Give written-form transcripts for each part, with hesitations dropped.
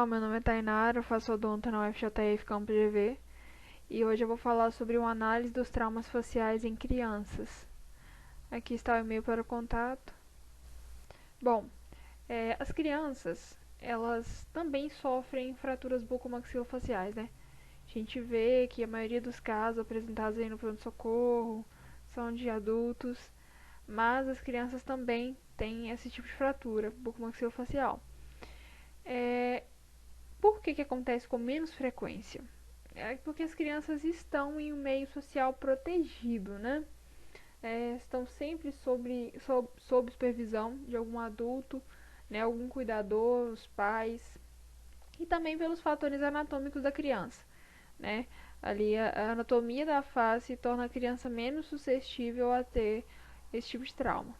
pessoal, meu nome é Tainara, eu faço odonto na UFJF Campo GV e hoje eu vou falar sobre uma análise dos traumas faciais em crianças. Aqui está o e-mail para o contato. Bom, as crianças, elas também sofrem fraturas bucomaxilofaciais, né? A gente vê que a maioria dos casos apresentados aí no pronto-socorro são de adultos, mas as crianças também têm esse tipo de fratura bucomaxilofacial. Por que acontece com menos frequência? É porque as crianças estão em um meio social protegido, né? Estão sempre sob supervisão de algum adulto, né? Algum cuidador, os pais, e também pelos fatores anatômicos da criança, né? Ali a anatomia da face torna a criança menos suscetível a ter esse tipo de trauma.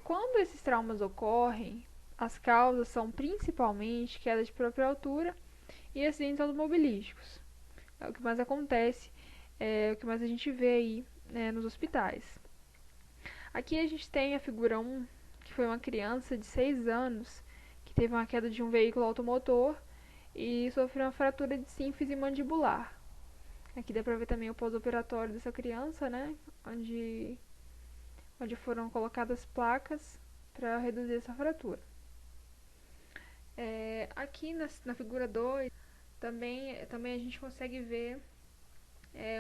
Quando esses traumas ocorrem, as causas são principalmente queda de própria altura e acidentes automobilísticos. É o que mais acontece, é o que mais a gente vê aí, né, nos hospitais. Aqui a gente tem a figura 1, que foi uma criança de 6 anos que teve uma queda de um veículo automotor e sofreu uma fratura de sínfise mandibular. Aqui dá pra ver também o pós-operatório dessa criança, né, onde foram colocadas placas para reduzir essa fratura. Aqui na figura 2, também a gente consegue ver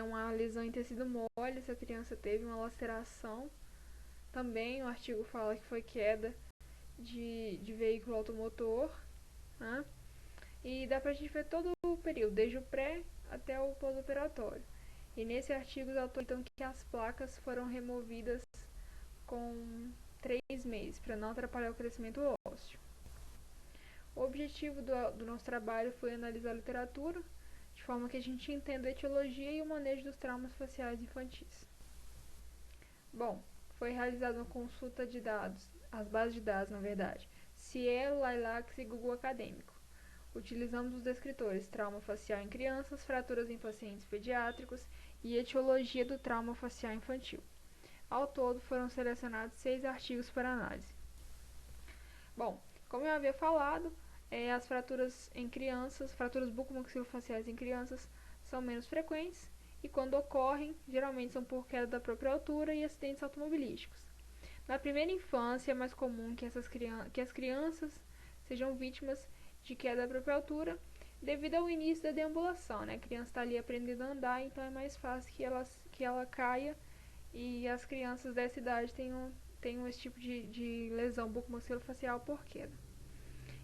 uma lesão em tecido mole. Essa criança teve uma laceração. Também o artigo fala que foi queda de veículo automotor, né? E dá pra gente ver todo o período, desde o pré até o pós-operatório. E nesse artigo os autores então que as placas foram removidas com 3 meses, para não atrapalhar o crescimento ósseo. O objetivo do nosso trabalho foi analisar a literatura, de forma que a gente entenda a etiologia e o manejo dos traumas faciais infantis. Bom, foi realizada uma consulta de dados, as bases de dados, na verdade, Cielo, Lilacs e Google Acadêmico. Utilizamos os descritores trauma facial em crianças, fraturas em pacientes pediátricos e etiologia do trauma facial infantil. Ao todo, foram selecionados 6 artigos para análise. Bom, como eu havia falado, as fraturas em crianças, fraturas bucomaxilofaciais em crianças, são menos frequentes e, quando ocorrem, geralmente são por queda da própria altura e acidentes automobilísticos. Na primeira infância, é mais comum que as crianças sejam vítimas de queda da própria altura devido ao início da deambulação, né? A criança está ali aprendendo a andar, então é mais fácil que ela caia, e as crianças dessa idade tenham esse tipo de lesão bucomaxilofacial por queda.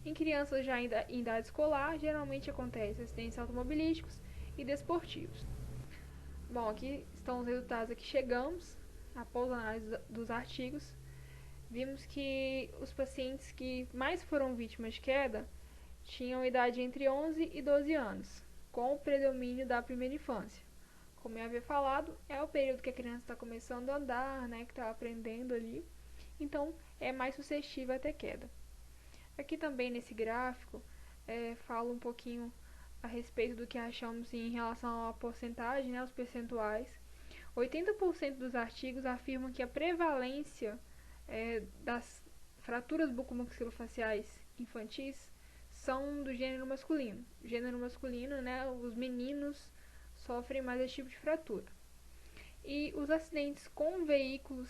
Em crianças já em idade escolar, geralmente acontece acidentes automobilísticos e desportivos. Bom, aqui estão os resultados a que chegamos após a análise dos artigos. Vimos que os pacientes que mais foram vítimas de queda tinham idade entre 11 e 12 anos, com o predomínio da primeira infância. Como eu havia falado, é o período que a criança está começando a andar, né, que está aprendendo ali, então é mais suscetível a ter queda. Aqui também nesse gráfico, fala um pouquinho a respeito do que achamos em relação à porcentagem, né, os percentuais. 80% dos artigos afirmam que a prevalência das fraturas bucomaxilofaciais infantis são do gênero masculino. O gênero masculino, né, os meninos sofrem mais esse tipo de fratura. E os acidentes com veículos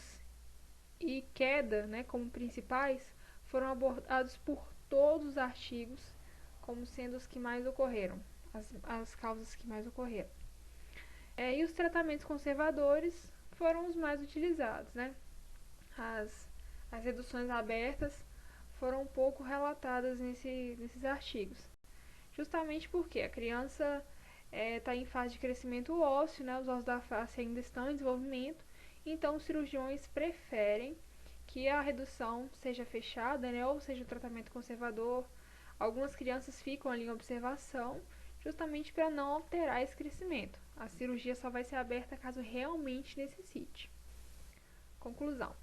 e queda, né, como principais, foram abordados por todos os artigos como sendo os que mais ocorreram, as causas que mais ocorreram. E os tratamentos conservadores foram os mais utilizados, né? As reduções abertas foram pouco relatadas nesses artigos, justamente porque a criança está em fase de crescimento ósseo, né? Os ossos da face ainda estão em desenvolvimento, então os cirurgiões preferem que a redução seja fechada, né? Ou seja, o tratamento conservador. Algumas crianças ficam ali em observação, justamente para não alterar esse crescimento. A cirurgia só vai ser aberta caso realmente necessite. Conclusão.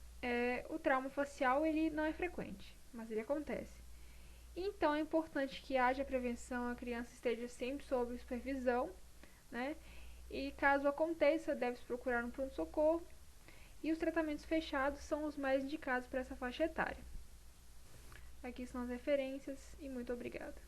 O trauma facial ele não é frequente, mas ele acontece. Então é importante que haja prevenção, a criança esteja sempre sob supervisão, né? E caso aconteça, deve-se procurar um pronto-socorro. E os tratamentos fechados são os mais indicados para essa faixa etária. Aqui são as referências e muito obrigada.